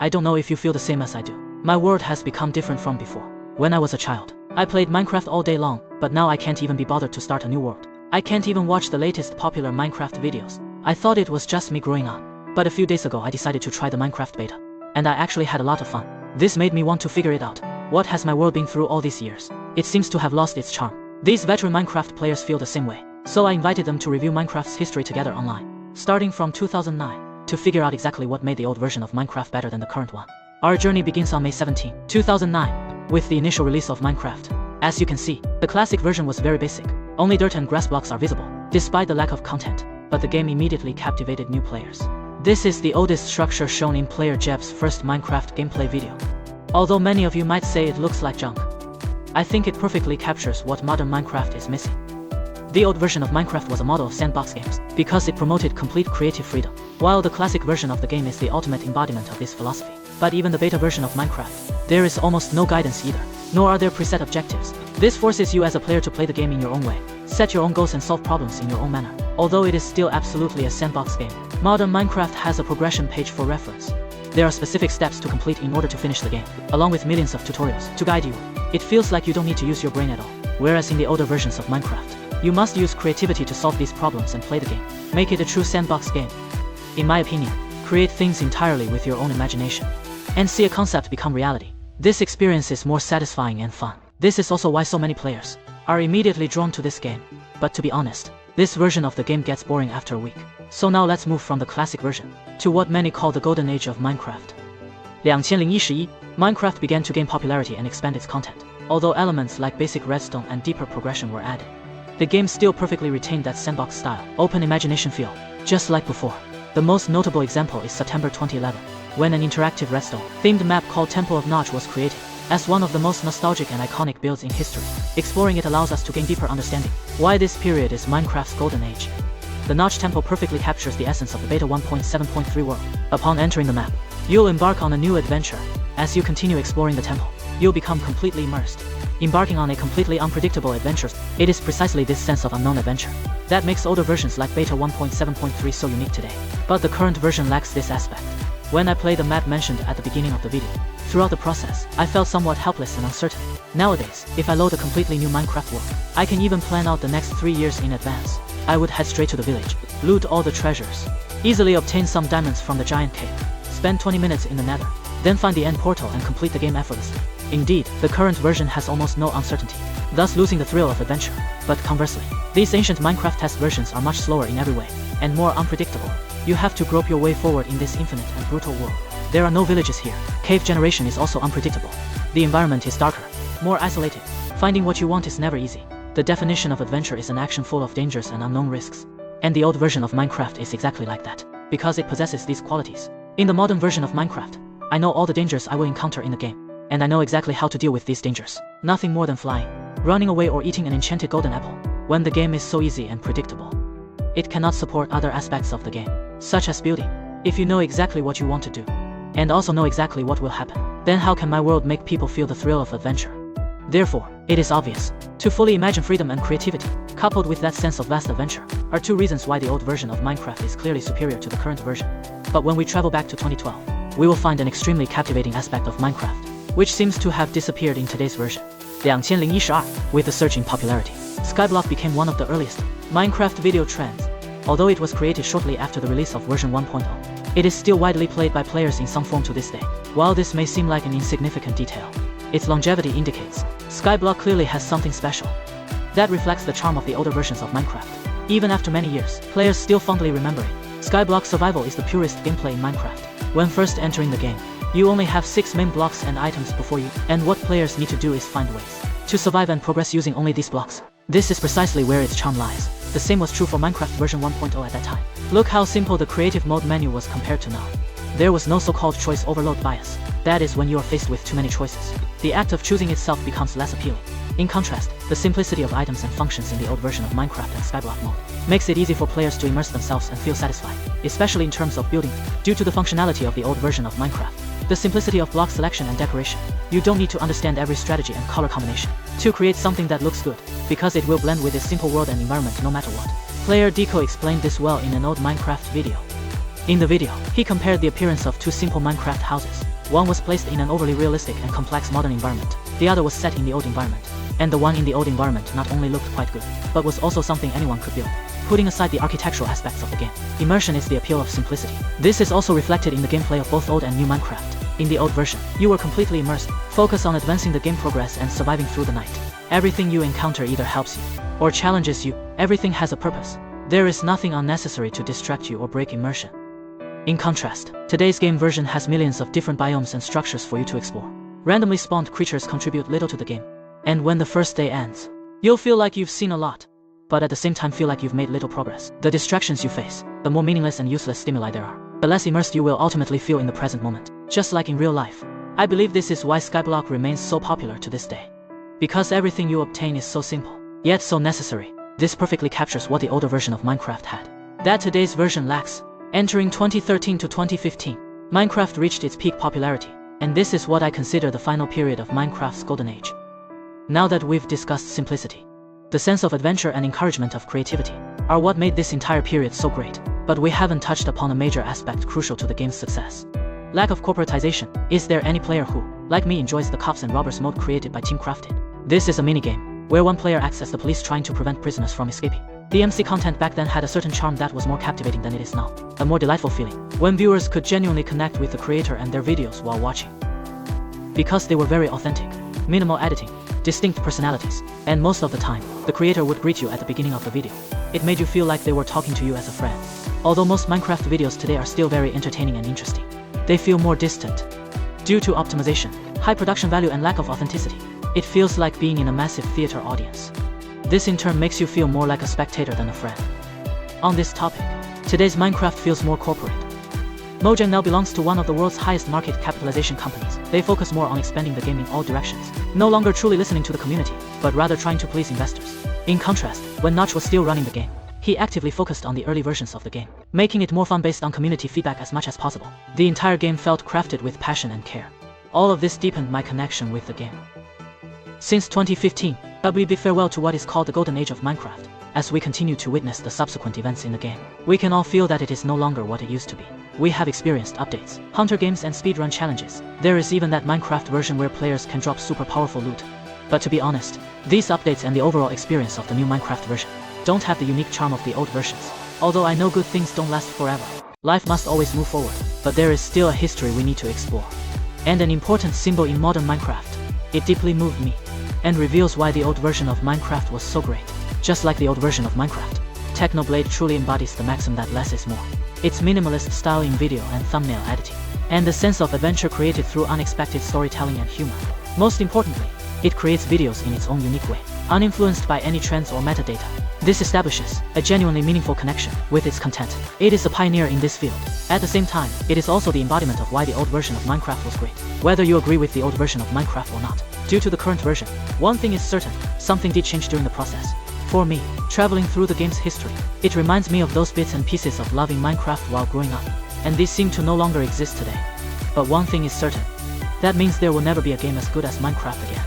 I don't know if you feel the same as I do. My world has become different from before. When I was a child, I played Minecraft all day long, but now I can't even be bothered to start a new world. I can't even watch the latest popular Minecraft videos. I thought it was just me growing up. But a few days ago I decided to try the Minecraft beta. And I actually had a lot of fun. This made me want to figure it out. What has my world been through all these years? It seems to have lost its charm. These veteran Minecraft players feel the same way. So I invited them to review Minecraft's history together online, starting from 2009, to figure out exactly what made the old version of Minecraft better than the current one. Our journey begins on May 17, 2009, with the initial release of Minecraft. As you can see, the classic version was very basic. Only dirt and grass blocks are visible, despite the lack of content, but the game immediately captivated new players. This is the oldest structure shown in player Jeb's first Minecraft gameplay video. Although many of you might say it looks like junk, I think it perfectly captures what modern Minecraft is missing. The old version of Minecraft was a model of sandbox games, because it promoted complete creative freedom, while the classic version of the game is the ultimate embodiment of this philosophy. But even the beta version of Minecraft, there is almost no guidance either, nor are there preset objectives. This forces you as a player to play the game in your own way, set your own goals and solve problems in your own manner. Although it is still absolutely a sandbox game, modern Minecraft has a progression page for reference. There are specific steps to complete in order to finish the game, along with millions of tutorials to guide you. It feels like you don't need to use your brain at all, whereas in the older versions of Minecraft, you must use creativity to solve these problems and play the game. Make it a true sandbox game. In my opinion, create things entirely with your own imagination, and see a concept become reality. This experience is more satisfying and fun. This is also why so many players are immediately drawn to this game. But to be honest, this version of the game gets boring after a week. So now let's move from the classic version to what many call the golden age of Minecraft. 2011, Minecraft began to gain popularity and expand its content, although elements like basic redstone and deeper progression were added. The game still perfectly retained that sandbox style, open imagination feel, just like before. The most notable example is September 2011, when an interactive redstone-themed map called Temple of Notch was created. As one of the most nostalgic and iconic builds in history, exploring it allows us to gain deeper understanding why this period is Minecraft's golden age. The Notch Temple perfectly captures the essence of the beta 1.7.3 world. Upon entering the map, you'll embark on a new adventure. As you continue exploring the temple, you'll become completely immersed, embarking on a completely unpredictable adventure. It is precisely this sense of unknown adventure that makes older versions like beta 1.7.3 so unique today. But the current version lacks this aspect. When I played the map mentioned at the beginning of the video, throughout the process, I felt somewhat helpless and uncertain. Nowadays, if I load a completely new Minecraft world, I can even plan out the next 3 years in advance. I would head straight to the village, loot all the treasures, easily obtain some diamonds from the giant cave, spend 20 minutes in the nether, then find the end portal and complete the game effortlessly. Indeed, the current version has almost no uncertainty, thus losing the thrill of adventure. But conversely, these ancient Minecraft test versions are much slower in every way, and more unpredictable. You have to grope your way forward in this infinite and brutal world. There are no villages here. Cave generation is also unpredictable. The environment is darker, more isolated. Finding what you want is never easy. The definition of adventure is an action full of dangers and unknown risks. And the old version of Minecraft is exactly like that, because it possesses these qualities. In the modern version of Minecraft, I know all the dangers I will encounter in the game, and I know exactly how to deal with these dangers. Nothing more than flying, running away or eating an enchanted golden apple, when the game is so easy and predictable. It cannot support other aspects of the game, such as building. If you know exactly what you want to do, and also know exactly what will happen, then how can my world make people feel the thrill of adventure? Therefore, it is obvious, to fully imagine freedom and creativity, coupled with that sense of vast adventure, are two reasons why the old version of Minecraft is clearly superior to the current version. But when we travel back to 2012, we will find an extremely captivating aspect of Minecraft, which seems to have disappeared in today's version. 2011, with the surge in popularity, Skyblock became one of the earliest Minecraft video trends. Although it was created shortly after the release of version 1.0, it is still widely played by players in some form to this day. While this may seem like an insignificant detail, its longevity indicates Skyblock clearly has something special that reflects the charm of the older versions of Minecraft. Even after many years, players still fondly remember it. Skyblock survival is the purest gameplay in Minecraft. When first entering the game, you only have 6 main blocks and items before you, and what players need to do is find ways to survive and progress using only these blocks. This is precisely where its charm lies. The same was true for Minecraft version 1.0 at that time. Look how simple the creative mode menu was compared to now. There was no so-called choice overload bias. That is when you are faced with too many choices. The act of choosing itself becomes less appealing. In contrast, the simplicity of items and functions in the old version of Minecraft and Skyblock mode makes it easy for players to immerse themselves and feel satisfied, especially in terms of building. Due to the functionality of the old version of Minecraft, the simplicity of block selection and decoration, you don't need to understand every strategy and color combination to create something that looks good, because it will blend with its simple world and environment no matter what. Player Deco explained this well in an old Minecraft video. In the video, he compared the appearance of two simple Minecraft houses. One was placed in an overly realistic and complex modern environment. The other was set in the old environment. And the one in the old environment not only looked quite good, but was also something anyone could build. Putting aside the architectural aspects of the game, immersion is the appeal of simplicity. This is also reflected in the gameplay of both old and new Minecraft. In the old version, you were completely immersed, focused on advancing the game progress and surviving through the night. Everything you encounter either helps you or challenges you. Everything has a purpose. There is nothing unnecessary to distract you or break immersion. In contrast, today's game version has millions of different biomes and structures for you to explore. Randomly spawned creatures contribute little to the game. And when the first day ends, you'll feel like you've seen a lot, but at the same time feel like you've made little progress. The distractions you face, the more meaningless and useless stimuli there are, the less immersed you will ultimately feel in the present moment, just like in real life. I believe this is why Skyblock remains so popular to this day. Because everything you obtain is so simple, yet so necessary. This perfectly captures what the older version of Minecraft had, that today's version lacks. Entering 2013 to 2015, Minecraft reached its peak popularity, and this is what I consider the final period of Minecraft's golden age. Now that we've discussed simplicity, the sense of adventure and encouragement of creativity are what made this entire period so great, but we haven't touched upon a major aspect crucial to the game's success. Lack of corporatization. Is there any player who, like me, enjoys the Cops and Robbers mode created by Team Crafted? This is a minigame, where one player acts as the police trying to prevent prisoners from escaping. The MC content back then had a certain charm that was more captivating than it is now, a more delightful feeling, when viewers could genuinely connect with the creator and their videos while watching. Because they were very authentic, minimal editing, distinct personalities, and most of the time, the creator would greet you at the beginning of the video. It made you feel like they were talking to you as a friend. Although most Minecraft videos today are still very entertaining and interesting, they feel more distant. Due to optimization, high production value and lack of authenticity, it feels like being in a massive theater audience. This in turn makes you feel more like a spectator than a friend. On this topic, today's Minecraft feels more corporate. Mojang now belongs to one of the world's highest market capitalization companies. They focus more on expanding the game in all directions, no longer truly listening to the community, but rather trying to please investors. In contrast, when Notch was still running the game, he actively focused on the early versions of the game, making it more fun based on community feedback as much as possible. The entire game felt crafted with passion and care. All of this deepened my connection with the game. Since 2015, we bid farewell to what is called the golden age of Minecraft. As we continue to witness the subsequent events in the game, we can all feel that it is no longer what it used to be. We have experienced updates, hunter games and speedrun challenges. There is even that Minecraft version where players can drop super powerful loot. But to be honest, these updates and the overall experience of the new Minecraft version don't have the unique charm of the old versions. Although I know good things don't last forever, life must always move forward, but there is still a history we need to explore. And an important symbol in modern Minecraft. It deeply moved me, and reveals why the old version of Minecraft was so great. Just like the old version of Minecraft, Technoblade truly embodies the maxim that less is more. Its minimalist style in video and thumbnail editing, and the sense of adventure created through unexpected storytelling and humor. Most importantly, it creates videos in its own unique way, uninfluenced by any trends or metadata. This establishes a genuinely meaningful connection with its content. It is a pioneer in this field. At the same time, it is also the embodiment of why the old version of Minecraft was great, whether you agree with the old version of Minecraft or not. Due to the current version, one thing is certain, something did change during the process. For me, traveling through the game's history, it reminds me of those bits and pieces of loving Minecraft while growing up, and these seem to no longer exist today. But one thing is certain, that means there will never be a game as good as Minecraft again.